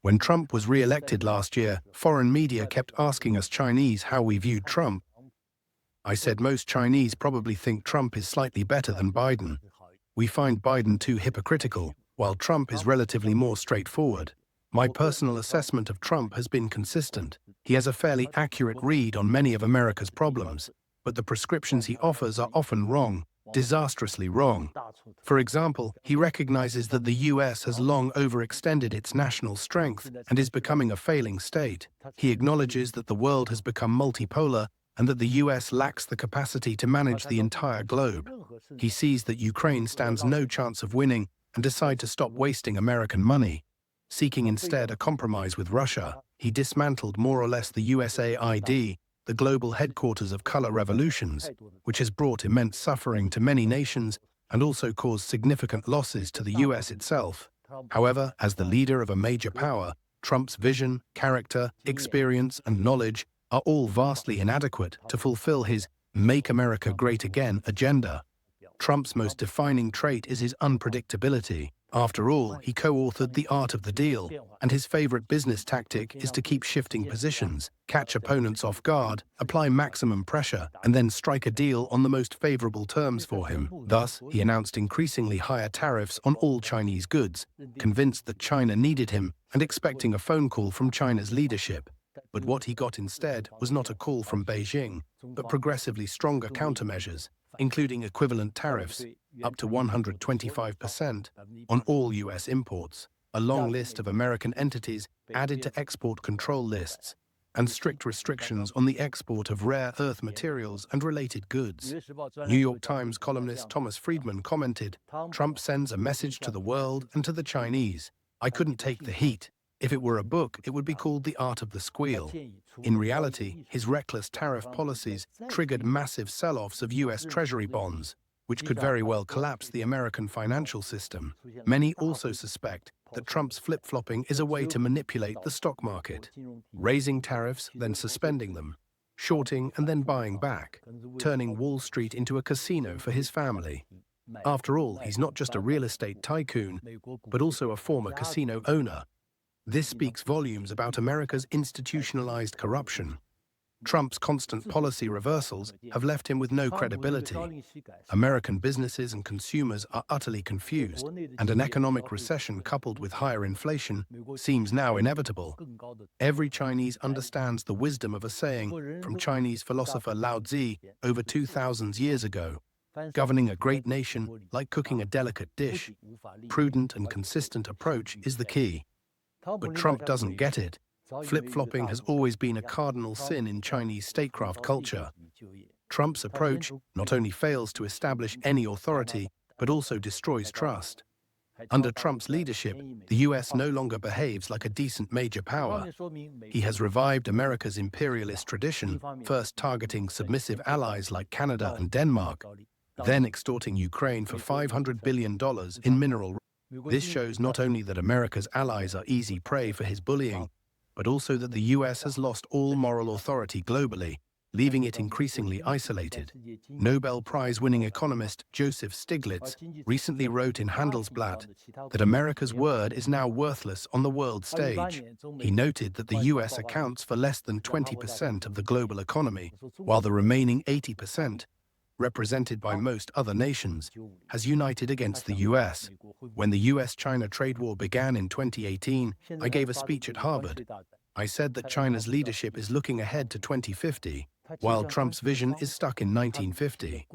When Trump was re-elected last year, foreign media kept asking us Chinese how we viewed Trump. I said most Chinese probably think Trump is slightly better than Biden. We find Biden too hypocritical, while Trump is relatively more straightforward. My personal assessment of Trump has been consistent. He has a fairly accurate read on many of America's problems, but the prescriptions he offers are often wrong, disastrously wrong. For example, he recognizes that the US has long overextended its national strength and is becoming a failing state. He acknowledges that the world has become multipolar and that the US lacks the capacity to manage the entire globe. He sees that Ukraine stands no chance of winning and decides to stop wasting American money. Seeking instead a compromise with Russia, he dismantled more or less the USAID, the global headquarters of color revolutions, which has brought immense suffering to many nations and also caused significant losses to the US itself. However, as the leader of a major power, Trump's vision, character, experience, and knowledge are all vastly inadequate to fulfill his "Make America Great Again" agenda. Trump's most defining trait is his unpredictability. After all, he co-authored The Art of the Deal, and his favorite business tactic is to keep shifting positions, catch opponents off guard, apply maximum pressure, and then strike a deal on the most favorable terms for him. Thus, he announced increasingly higher tariffs on all Chinese goods, convinced that China needed him and expecting a phone call from China's leadership. But what he got instead was not a call from Beijing, but progressively stronger countermeasures, including equivalent tariffs, up to 125% on all US imports, a long list of American entities added to export control lists, and strict restrictions on the export of rare earth materials and related goods. New York Times columnist Thomas Friedman commented, "Trump sends a message to the world and to the Chinese. I couldn't take the heat. If it were a book, it would be called The Art of the Squeal." In reality, his reckless tariff policies triggered massive sell-offs of US Treasury bonds, which could very well collapse the American financial system. Many also suspect that Trump's flip-flopping is a way to manipulate the stock market, raising tariffs, then suspending them, shorting and then buying back, turning Wall Street into a casino for his family. After all, he's not just a real estate tycoon, but also a former casino owner. This speaks volumes about America's institutionalized corruption. Trump's constant policy reversals have left him with no credibility. American businesses and consumers are utterly confused, and an economic recession coupled with higher inflation seems now inevitable. Every Chinese understands the wisdom of a saying from Chinese philosopher Lao Tzu over 2,000 years ago: "Governing a great nation like cooking a delicate dish. Prudent and consistent approach is the key." But Trump doesn't get it. Flip-flopping has always been a cardinal sin in Chinese statecraft culture. Trump's approach not only fails to establish any authority, but also destroys trust. Under Trump's leadership, the US no longer behaves like a decent major power. He has revived America's imperialist tradition, first targeting submissive allies like Canada and Denmark, then extorting Ukraine for $500 billion in mineral. This shows not only that America's allies are easy prey for his bullying, but also that the US has lost all moral authority globally, leaving it increasingly isolated. Nobel Prize-winning economist Joseph Stiglitz recently wrote in Handelsblatt that America's word is now worthless on the world stage. He noted that the US accounts for less than 20% of the global economy, while the remaining 80%, represented by most other nations, has united against the US. When the US-China trade war began in 2018, I gave a speech at Harvard. I said that China's leadership is looking ahead to 2050, while Trump's vision is stuck in 1950.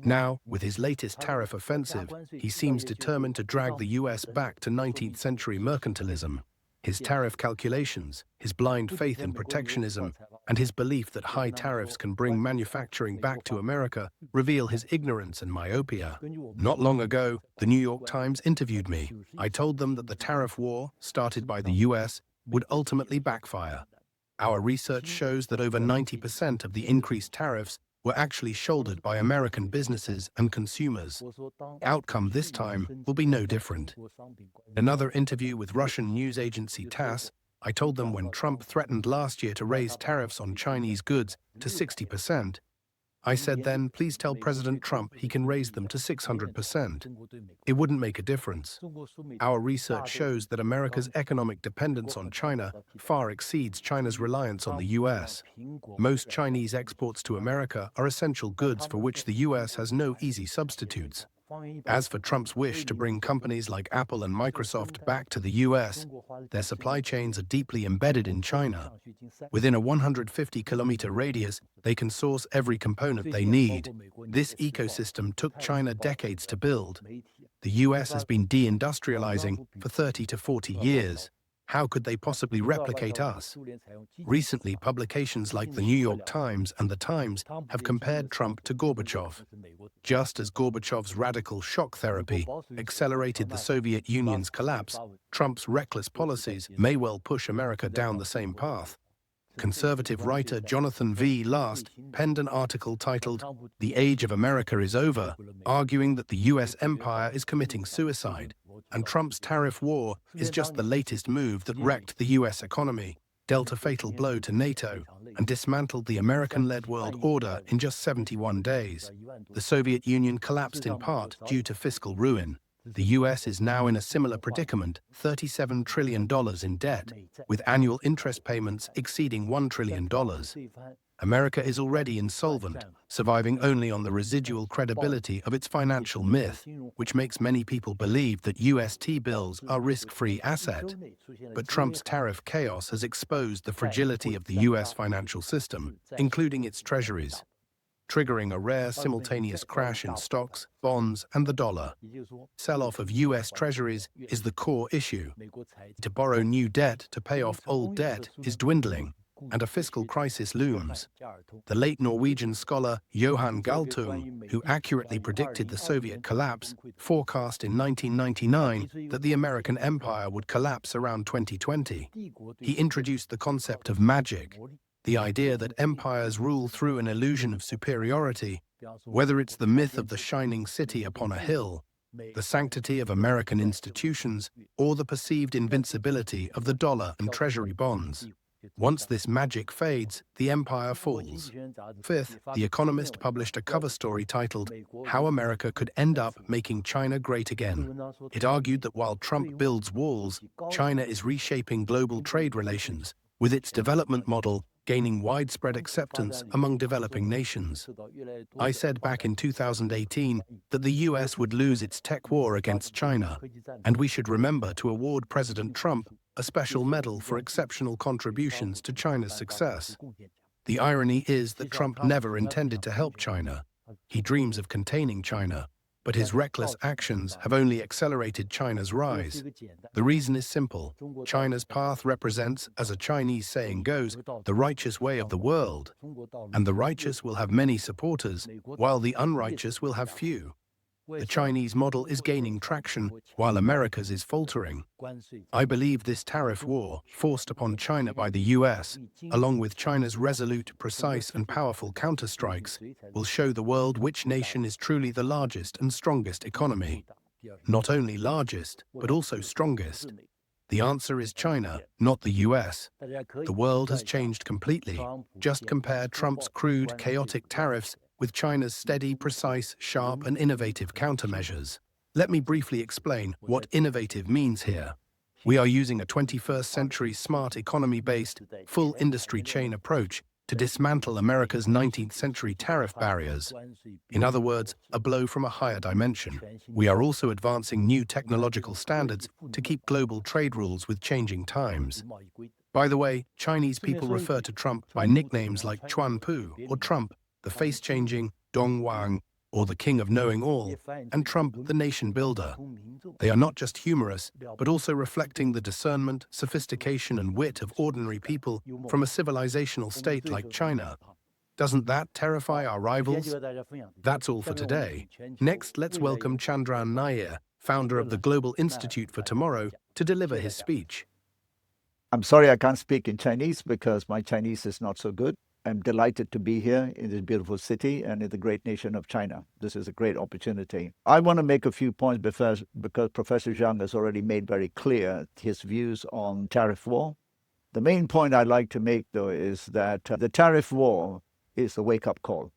Now, with his latest tariff offensive, he seems determined to drag the US back to 19th century mercantilism. His tariff calculations, his blind faith in protectionism, and his belief that high tariffs can bring manufacturing back to America reveal his ignorance and myopia. Not long ago, the New York Times interviewed me. I told them that the tariff war, started by the US, would ultimately backfire. Our research shows that over 90% of the increased tariffs were actually shouldered by American businesses and consumers. Outcome this time will be no different. In another interview with Russian news agency TASS, I told them when Trump threatened last year to raise tariffs on Chinese goods to 60%, I said then, please tell President Trump he can raise them to 600%. It wouldn't make a difference. Our research shows that America's economic dependence on China far exceeds China's reliance on the US. Most Chinese exports to America are essential goods for which the US has no easy substitutes. As for Trump's wish to bring companies like Apple and Microsoft back to the US, their supply chains are deeply embedded in China. Within a 150-kilometer radius, they can source every component they need. This ecosystem took China decades to build. The US has been deindustrializing for 30 to 40 years. How could they possibly replicate us? Recently, publications like the New York Times and the Times have compared Trump to Gorbachev. Just as Gorbachev's radical shock therapy accelerated the Soviet Union's collapse, Trump's reckless policies may well push America down the same path. Conservative writer Jonathan V. Last penned an article titled, "The Age of America is Over," arguing that the US empire is committing suicide, and Trump's tariff war is just the latest move that wrecked the US economy, dealt a fatal blow to NATO, and dismantled the American-led world order in just 71 days. The Soviet Union collapsed in part due to fiscal ruin. The US is now in a similar predicament, $37 trillion in debt, with annual interest payments exceeding $1 trillion. America is already insolvent, surviving only on the residual credibility of its financial myth, which makes many people believe that US T-bills are risk-free asset. But Trump's tariff chaos has exposed the fragility of the US financial system, including its treasuries, triggering a rare simultaneous crash in stocks, bonds, and the dollar. Sell-off of US treasuries is the core issue. To borrow new debt to pay off old debt is dwindling, and a fiscal crisis looms. The late Norwegian scholar Johan Galtung, who accurately predicted the Soviet collapse, forecast in 1999 that the American empire would collapse around 2020. He introduced the concept of magic, the idea that empires rule through an illusion of superiority, whether it's the myth of the shining city upon a hill, the sanctity of American institutions, or the perceived invincibility of the dollar and treasury bonds. Once this magic fades, the empire falls. Fifth, The Economist published a cover story titled, "How America Could End Up Making China Great Again." It argued that while Trump builds walls, China is reshaping global trade relations, with its development model gaining widespread acceptance among developing nations. I said back in 2018 that the US would lose its tech war against China, and we should remember to award President Trump a special medal for exceptional contributions to China's success. The irony is that Trump never intended to help China. He dreams of containing China, but his reckless actions have only accelerated China's rise. The reason is simple. China's path represents, as a Chinese saying goes, the righteous way of the world, and the righteous will have many supporters, while the unrighteous will have few. The Chinese model is gaining traction, while America's is faltering. I believe this tariff war, forced upon China by the US, along with China's resolute, precise, and powerful counterstrikes, will show the world which nation is truly the largest and strongest economy. Not only largest, but also strongest. The answer is China, not the US. The world has changed completely. Just compare Trump's crude, chaotic tariffs with China's steady, precise, sharp, and innovative countermeasures. Let me briefly explain what innovative means here. We are using a 21st century smart economy-based, full industry chain approach to dismantle America's 19th century tariff barriers. In other words, a blow from a higher dimension. We are also advancing new technological standards to keep global trade rules with changing times. By the way, Chinese people refer to Trump by nicknames like Chuan Pu or Trump, the face-changing, Dong Wang, or the king of knowing all, and Trump, the nation builder. They are not just humorous, but also reflecting the discernment, sophistication, and wit of ordinary people from a civilizational state like China. Doesn't that terrify our rivals? That's all for today. Next, let's welcome Chandran Nair, founder of the Global Institute for Tomorrow, to deliver his speech. I'm sorry I can't speak in Chinese because my Chinese is not so good. I'm delighted to be here in this beautiful city and in the great nation of China. This is a great opportunity. I want to make a few points because Professor Zhang has already made very clear his views on tariff war. The main point I'd like to make, though, is that the tariff war is a wake-up call.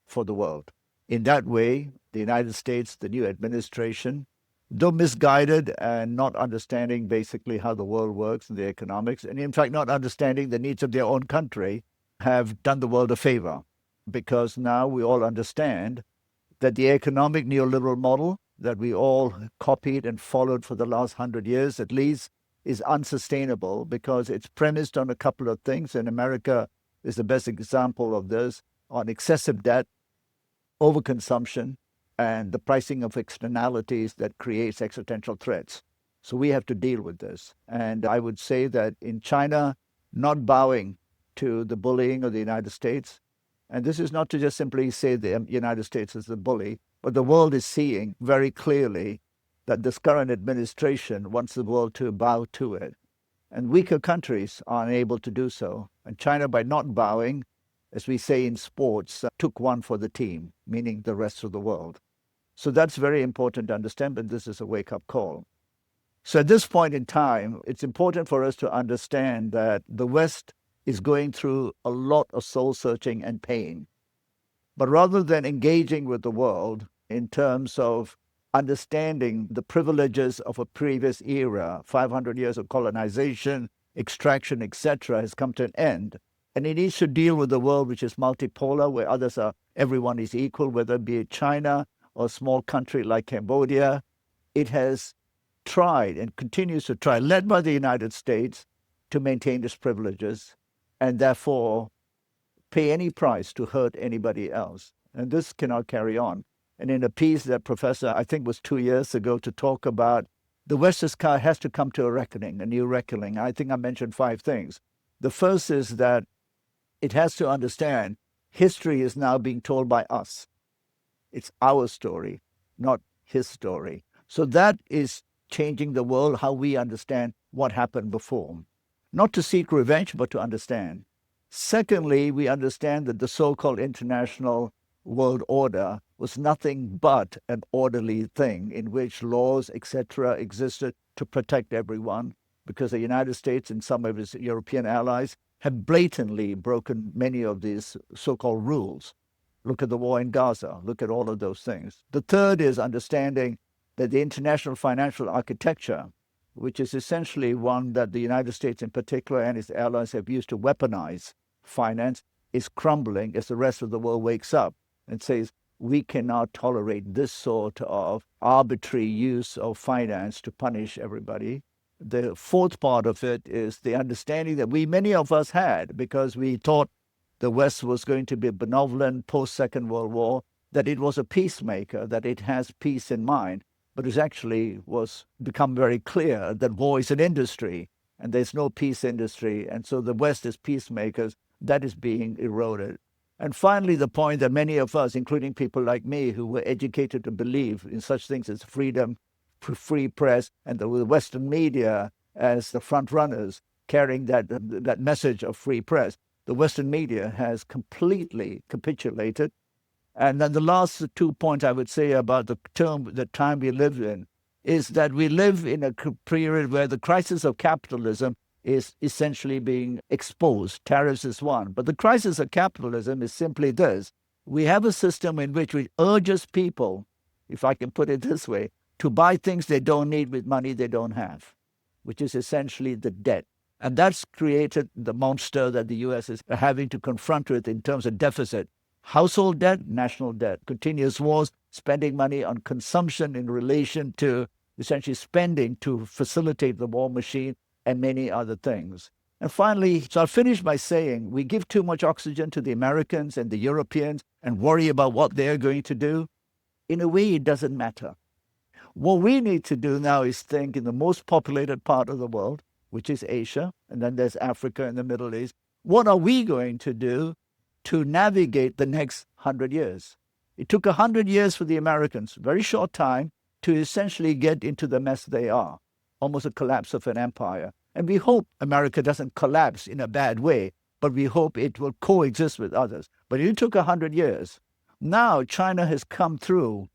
for the world. In that way, the United States, the new administration, though misguided and not understanding basically how the world works and the economics, and in fact not understanding the needs of their own country, have done the world a favor. Because now we all understand that the economic neoliberal model that we all copied and followed for the last 100 years at least is unsustainable because it's premised on a couple of things, and America is the best example of this, on excessive debt, overconsumption, and the pricing of externalities that creates existential threats. So we have to deal with this. And I would say that in China, not bowing to the bullying of the United States, and this is not to just simply say the United States is the bully, but the world is seeing very clearly that this current administration wants the world to bow to it. And weaker countries are unable to do so. And China, by not bowing, as we say in sports, took one for the team, meaning the rest of the world. So that's very important to understand, but this is a wake-up call. So at this point in time, it's important for us to understand that the West is going through a lot of soul-searching and pain. But rather than engaging with the world in terms of understanding the privileges of a previous era, 500 years of colonization, extraction, etc., has come to an end. And it needs to deal with the world which is multipolar, where everyone is equal, whether it be China or a small country like Cambodia. It has tried and continues to try, led by the United States, to maintain its privileges and therefore pay any price to hurt anybody else. And this cannot carry on. And in a piece that Professor, I think was 2 years ago, to talk about the West has to come to a reckoning, a new reckoning. I think I mentioned 5 things. The first is that it has to understand history is now being told by us. It's our story, not his story. So that is changing the world, how we understand what happened before. Not to seek revenge, but to understand. Secondly, we understand that the so-called international world order was nothing but an orderly thing in which laws, etc., existed to protect everyone, because the United States and some of its European allies have blatantly broken many of these so-called rules. Look at the war in Gaza. Look at all of those things. The third is understanding that the international financial architecture, which is essentially one that the United States in particular and its allies have used to weaponize finance, is crumbling as the rest of the world wakes up and says, we cannot tolerate this sort of arbitrary use of finance to punish everybody. The fourth part of it is the understanding that many of us had, because we thought the West was going to be benevolent post-Second World War, that it was a peacemaker, that it has peace in mind. But it actually was become very clear that war is an industry, and there's no peace industry. And so the West is peacemakers. That is being eroded. And finally, the point that many of us, including people like me, who were educated to believe in such things as freedom, free press, and the Western media as the front runners carrying that message of free press, the Western media has completely capitulated. And then the last 2 points I would say about the time we live in is that we live in a period where the crisis of capitalism is essentially being exposed. Tariffs is one. But the crisis of capitalism is simply this. We have a system in which we urges people, if I can put it this way, to buy things they don't need with money they don't have, which is essentially the debt. And that's created the monster that the U.S. is having to confront with in terms of deficit. Household debt, national debt, continuous wars, spending money on consumption in relation to essentially spending to facilitate the war machine, and many other things. And finally, so I'll finish by saying we give too much oxygen to the Americans and the Europeans and worry about what they're going to do. In a way, it doesn't matter. What we need to do now is think in the most populated part of the world, which is Asia, and then there's Africa and the Middle East. What are we going to do to navigate the next 100 years? It took 100 years for the Americans, very short time, to essentially get into the mess they are, almost a collapse of an empire. And we hope America doesn't collapse in a bad way, but we hope it will coexist with others. But it took 100 years. Now China has come through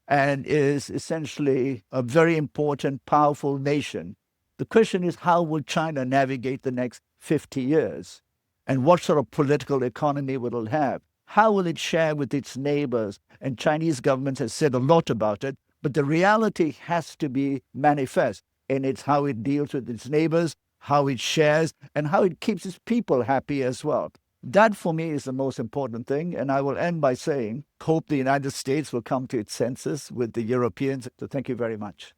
and is essentially a very important, powerful nation. The question is, how will China navigate the next 50 years? And what sort of political economy will it have? How will it share with its neighbors? And Chinese government has said a lot about it, but the reality has to be manifest. And it's how it deals with its neighbors, how it shares, and how it keeps its people happy as well. That, for me, is the most important thing. And I will end by saying, hope the United States will come to its senses with the Europeans. So thank you very much.